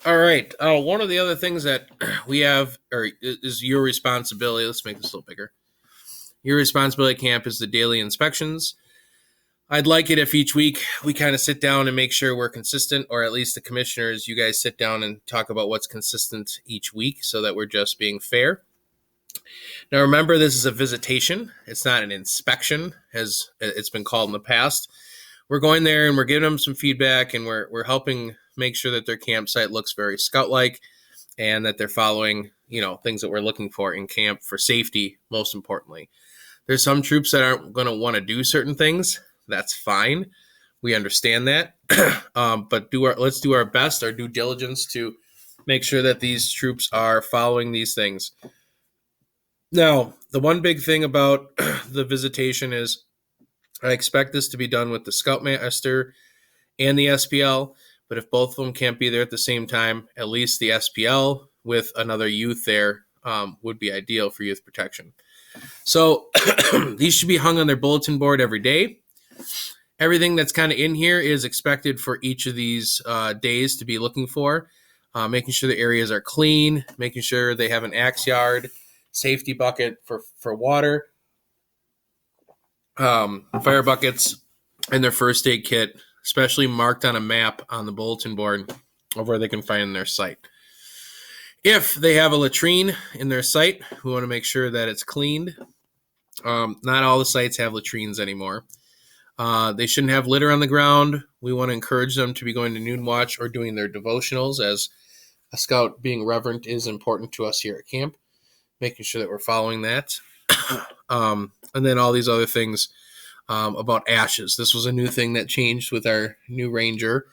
All right. One of the other things that we have, or is your responsibility. Let's make this a little bigger. Your responsibility at camp is the daily inspections. I'd like it if each week we kind of sit down and make sure we're consistent, or at least the commissioners, you guys sit down and talk about what's consistent each week so that we're just being fair. Now, remember, this is a visitation. It's not an inspection, as it's been called in the past. We're going there and we're giving them some feedback, and we're helping make sure that their campsite looks very scout-like and that they're following, things that we're looking for in camp for safety, most importantly. There's some troops that aren't going to want to do certain things. That's fine. We understand that. But let's do our best, our due diligence to make sure that these troops are following these things. Now, the one big thing about the visitation is I expect this to be done with the Scoutmaster and the SPL, but if both of them can't be there at the same time, at least the SPL with another youth there would be ideal for youth protection. So these should be hung on their bulletin board every day. Everything that's kind of in here is expected for each of these days to be looking for, making sure the areas are clean, making sure they have an axe yard, safety bucket for water, fire buckets, and their first aid kit, especially marked on a map on the bulletin board of where they can find their site. If they have a latrine in their site, we want to make sure that it's cleaned. Not all the sites have latrines anymore. They shouldn't have litter on the ground. We want to encourage them to be going to noon watch or doing their devotionals, as a scout being reverent is important to us here at camp, making sure that we're following that. And then all these other things about ashes. This was a new thing that changed with our new ranger,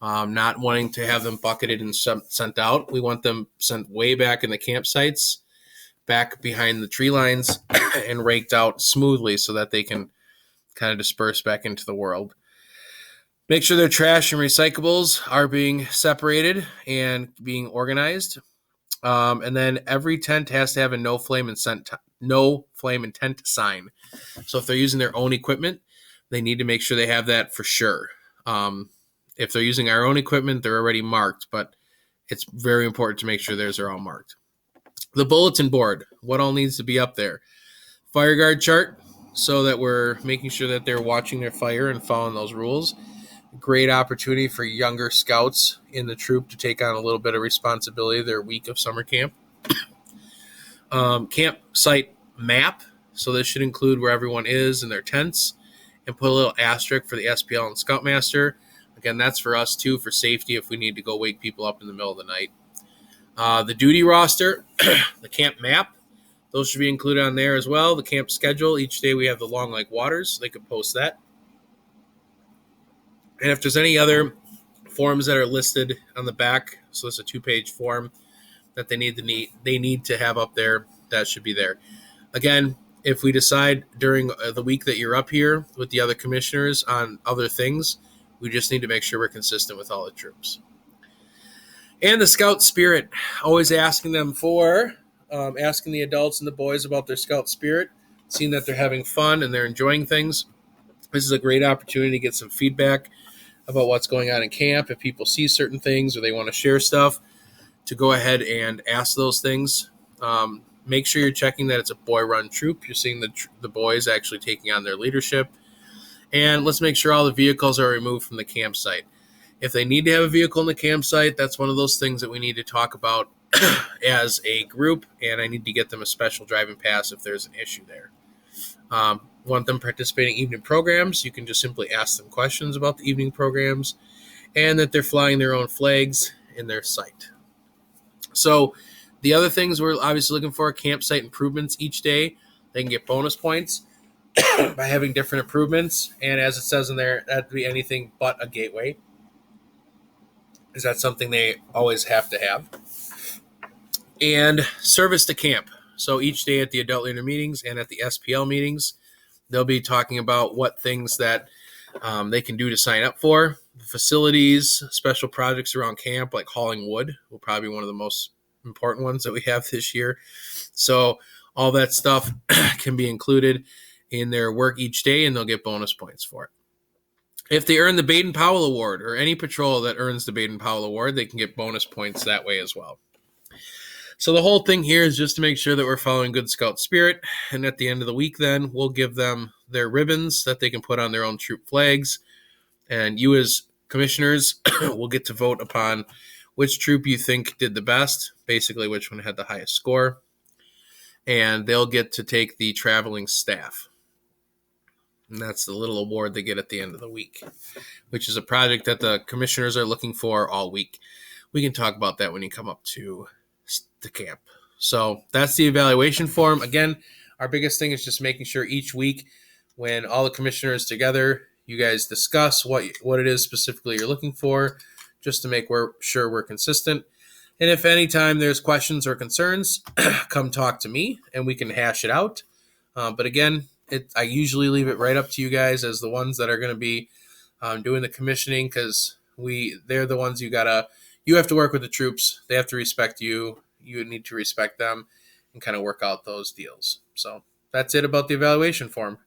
not wanting to have them bucketed and sent out. We want them sent way back in the campsites, back behind the tree lines, and raked out smoothly so that they can kind of disperse back into the world. Make sure their trash and recyclables are being separated and being organized. And then every tent has to have a no flame and tent sign. So if they're using their own equipment, they need to make sure they have that for sure. If they're using our own equipment, they're already marked, but it's very important to make sure theirs are all marked. The bulletin board, what all needs to be up there? Fire guard chart, so that we're making sure that they're watching their fire and following those rules. Great opportunity for younger scouts in the troop to take on a little bit of responsibility their week of summer camp. Campsite map, so this should include where everyone is in their tents, and put a little asterisk for the SPL and Scoutmaster. Again, that's for us too, for safety if we need to go wake people up in the middle of the night. The duty roster, the camp map, those should be included on there as well. The camp schedule, each day we have the Long Lake Waters. They could post that. And if there's any other forms that are listed on the back, so it's a 2-page form that they need to have up there, that should be there. Again, if we decide during the week that you're up here with the other commissioners on other things, we just need to make sure we're consistent with all the troops. And the scout spirit, always asking them asking the adults and the boys about their scout spirit, seeing that they're having fun and they're enjoying things. This is a great opportunity to get some feedback about what's going on in camp. If people see certain things or they want to share stuff, to go ahead and ask those things. Make sure you're checking that it's a boy-run troop. You're seeing the boys actually taking on their leadership. And let's make sure all the vehicles are removed from the campsite. If they need to have a vehicle in the campsite, that's one of those things that we need to talk about as a group, and I need to get them a special driving pass if there's an issue there. Want them participating in evening programs, you can just simply ask them questions about the evening programs, and that they're flying their own flags in their site. So the other things we're obviously looking for, campsite improvements each day. They can get bonus points by having different improvements. And as it says in there, that would be anything but a gateway. Is that something they always have to have? And service to camp. So each day at the adult leader meetings and at the SPL meetings, they'll be talking about what things that they can do to sign up for. Facilities, special projects around camp, like hauling wood, will probably be one of the most important ones that we have this year. So all that stuff can be included in their work each day, and they'll get bonus points for it. If they earn the Baden-Powell Award or any patrol that earns the Baden-Powell Award, they can get bonus points that way as well. So the whole thing here is just to make sure that we're following good Scout spirit. And at the end of the week, then, we'll give them their ribbons that they can put on their own troop flags. And you as commissioners will get to vote upon which troop you think did the best, basically which one had the highest score. And they'll get to take the traveling staff. And that's the little award they get at the end of the week, which is a project that the commissioners are looking for all week. We can talk about that when you come up to the camp. So that's the evaluation form. Again, our biggest thing is just making sure each week when all the commissioners together, you guys discuss what it is specifically you're looking for, just to make sure we're consistent. And if anytime there's questions or concerns, come talk to me and we can hash it out. But again, I usually leave it right up to you guys as the ones that are going to be doing the commissioning, because they're the ones you have to work with the troops. They have to respect you. You need to respect them and kind of work out those deals. So that's it about the evaluation form.